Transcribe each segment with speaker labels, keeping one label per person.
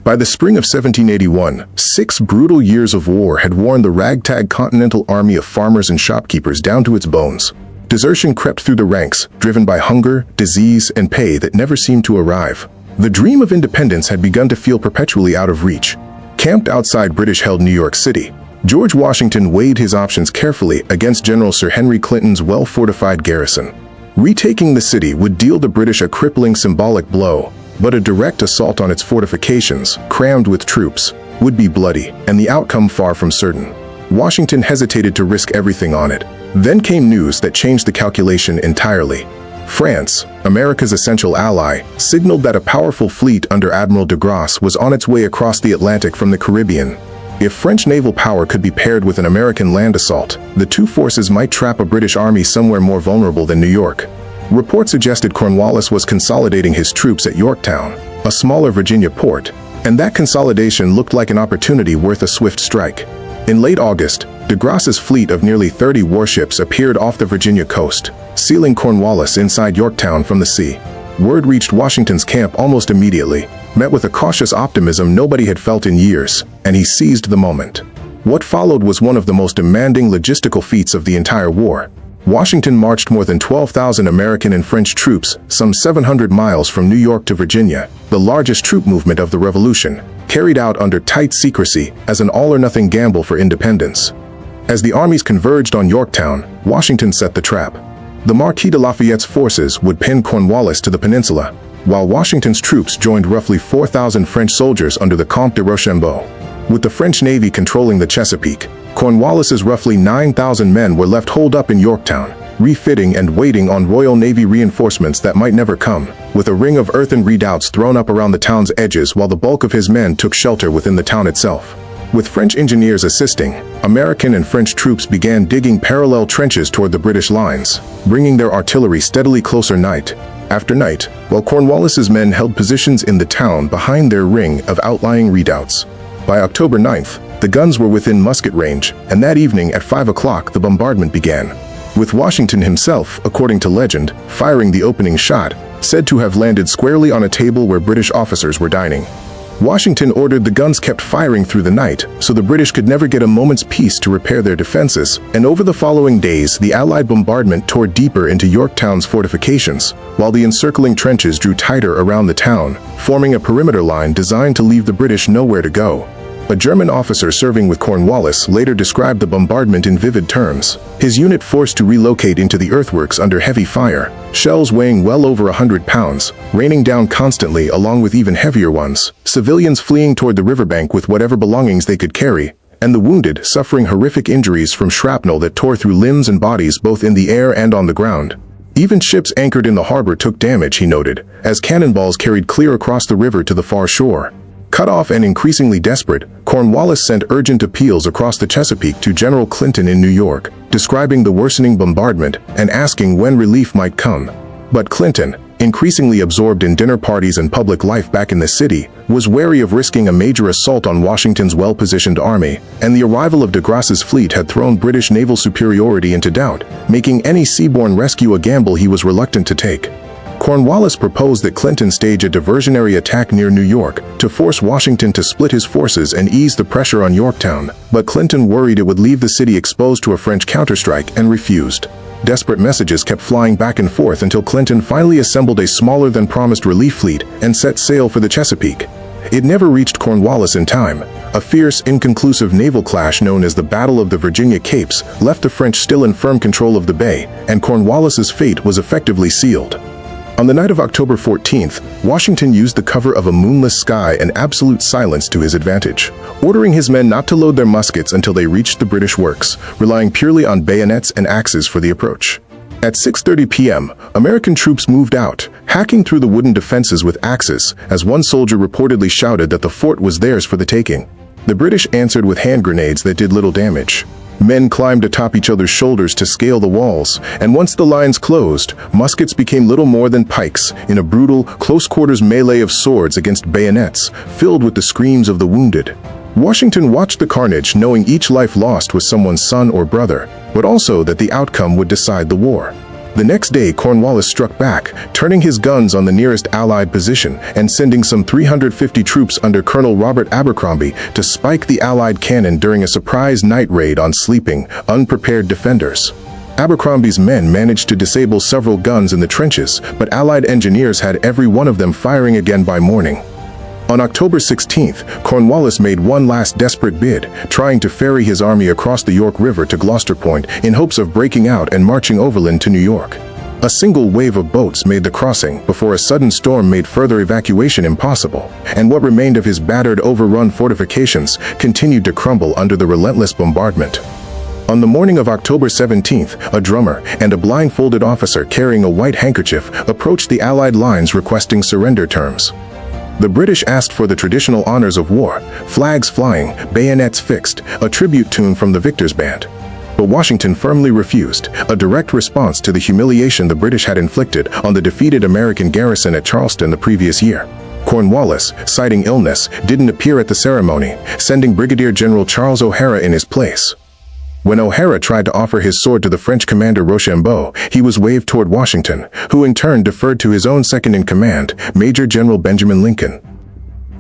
Speaker 1: By the spring of 1781, 6 brutal years of war had worn the ragtag Continental Army of farmers and shopkeepers down to its bones. Desertion crept through the ranks, driven by hunger, disease, and pay that never seemed to arrive. The dream of independence had begun to feel perpetually out of reach. Camped outside British-held New York City, George Washington weighed his options carefully against General Sir Henry Clinton's well-fortified garrison. Retaking the city would deal the British a crippling symbolic blow, but a direct assault on its fortifications, crammed with troops, would be bloody, and the outcome far from certain. Washington hesitated to risk everything on it. Then came news that changed the calculation entirely. France, America's essential ally, signaled that a powerful fleet under Admiral de Grasse was on its way across the Atlantic from the Caribbean. If French naval power could be paired with an American land assault, the two forces might trap a British army somewhere more vulnerable than New York. Reports suggested Cornwallis was consolidating his troops at Yorktown, a smaller Virginia port, and that consolidation looked like an opportunity worth a swift strike. In late August, de Grasse's fleet of nearly 30 warships appeared off the Virginia coast, sealing Cornwallis inside Yorktown from the sea. Word reached Washington's camp almost immediately, met with a cautious optimism nobody had felt in years, and he seized the moment. What followed was one of the most demanding logistical feats of the entire war. Washington marched more than 12,000 American and French troops, some 700 miles from New York to Virginia, the largest troop movement of the Revolution, carried out under tight secrecy as an all-or-nothing gamble for independence. As the armies converged on Yorktown, Washington set the trap. The Marquis de Lafayette's forces would pin Cornwallis to the peninsula, while Washington's troops joined roughly 4,000 French soldiers under the Comte de Rochambeau. With the French Navy controlling the Chesapeake, Cornwallis's roughly 9,000 men were left holed up in Yorktown, refitting and waiting on Royal Navy reinforcements that might never come, with a ring of earthen redoubts thrown up around the town's edges while the bulk of his men took shelter within the town itself. With French engineers assisting, American and French troops began digging parallel trenches toward the British lines, bringing their artillery steadily closer night after night, while Cornwallis's men held positions in the town behind their ring of outlying redoubts. By October 9th, the guns were within musket range, and that evening at 5 o'clock the bombardment began, with Washington himself, according to legend, firing the opening shot, said to have landed squarely on a table where British officers were dining. Washington ordered the guns kept firing through the night, so the British could never get a moment's peace to repair their defenses, and over the following days the Allied bombardment tore deeper into Yorktown's fortifications, while the encircling trenches drew tighter around the town, forming a perimeter line designed to leave the British nowhere to go. A German officer serving with Cornwallis later described the bombardment in vivid terms. His unit forced to relocate into the earthworks under heavy fire, shells weighing well over 100 pounds, raining down constantly along with even heavier ones, civilians fleeing toward the riverbank with whatever belongings they could carry, and the wounded suffering horrific injuries from shrapnel that tore through limbs and bodies both in the air and on the ground. Even ships anchored in the harbor took damage, he noted, as cannonballs carried clear across the river to the far shore. Cut off and increasingly desperate, Cornwallis sent urgent appeals across the Chesapeake to General Clinton in New York, describing the worsening bombardment and asking when relief might come. But Clinton, increasingly absorbed in dinner parties and public life back in the city, was wary of risking a major assault on Washington's well-positioned army, and the arrival of de Grasse's fleet had thrown British naval superiority into doubt, making any seaborne rescue a gamble he was reluctant to take. Cornwallis proposed that Clinton stage a diversionary attack near New York to force Washington to split his forces and ease the pressure on Yorktown, but Clinton worried it would leave the city exposed to a French counterstrike and refused. Desperate messages kept flying back and forth until Clinton finally assembled a smaller-than-promised relief fleet and set sail for the Chesapeake. It never reached Cornwallis in time. A fierce, inconclusive naval clash known as the Battle of the Virginia Capes left the French still in firm control of the bay, and Cornwallis's fate was effectively sealed. On the night of October 14th, Washington used the cover of a moonless sky and absolute silence to his advantage, ordering his men not to load their muskets until they reached the British works, relying purely on bayonets and axes for the approach. At 6:30 p.m., American troops moved out, hacking through the wooden defenses with axes, as one soldier reportedly shouted that the fort was theirs for the taking. The British answered with hand grenades that did little damage. Men climbed atop each other's shoulders to scale the walls, and once the lines closed, muskets became little more than pikes in a brutal, close-quarters melee of swords against bayonets, filled with the screams of the wounded. Washington watched the carnage, knowing each life lost was someone's son or brother, but also that the outcome would decide the war. The next day, Cornwallis struck back, turning his guns on the nearest Allied position and sending some 350 troops under Colonel Robert Abercrombie to spike the Allied cannon during a surprise night raid on sleeping, unprepared defenders. Abercrombie's men managed to disable several guns in the trenches, but Allied engineers had every one of them firing again by morning. On October 16th, Cornwallis made one last desperate bid, trying to ferry his army across the York River to Gloucester Point in hopes of breaking out and marching overland to New York. A single wave of boats made the crossing before a sudden storm made further evacuation impossible, and what remained of his battered, overrun fortifications continued to crumble under the relentless bombardment. On the morning of October 17th, a drummer and a blindfolded officer carrying a white handkerchief approached the Allied lines requesting surrender terms. The British asked for the traditional honors of war, flags flying, bayonets fixed, a tribute tune from the victors' band. But Washington firmly refused, a direct response to the humiliation the British had inflicted on the defeated American garrison at Charleston the previous year. Cornwallis, citing illness, didn't appear at the ceremony, sending Brigadier General Charles O'Hara in his place. When O'Hara tried to offer his sword to the French commander Rochambeau, he was waved toward Washington, who in turn deferred to his own second-in-command, Major General Benjamin Lincoln.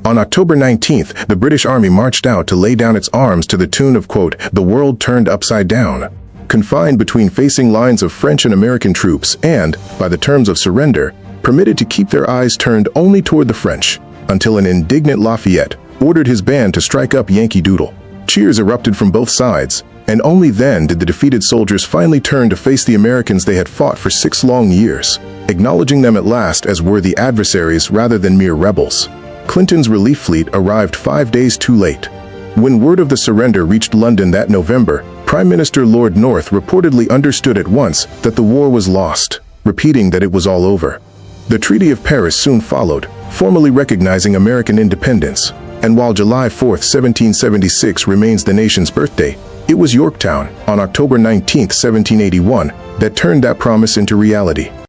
Speaker 1: On October 19th, the British Army marched out to lay down its arms to the tune of, quote, "The world turned upside down." Confined between facing lines of French and American troops and, by the terms of surrender, permitted to keep their eyes turned only toward the French, until an indignant Lafayette ordered his band to strike up Yankee Doodle. Cheers erupted from both sides, and only then did the defeated soldiers finally turn to face the Americans they had fought for 6 long years, acknowledging them at last as worthy adversaries rather than mere rebels. Clinton's relief fleet arrived 5 days too late. When word of the surrender reached London that November, Prime Minister Lord North reportedly understood at once that the war was lost, repeating that it was all over. The Treaty of Paris soon followed, formally recognizing American independence, and while July 4, 1776 remains the nation's birthday, it was Yorktown, on October 19, 1781, that turned that promise into reality.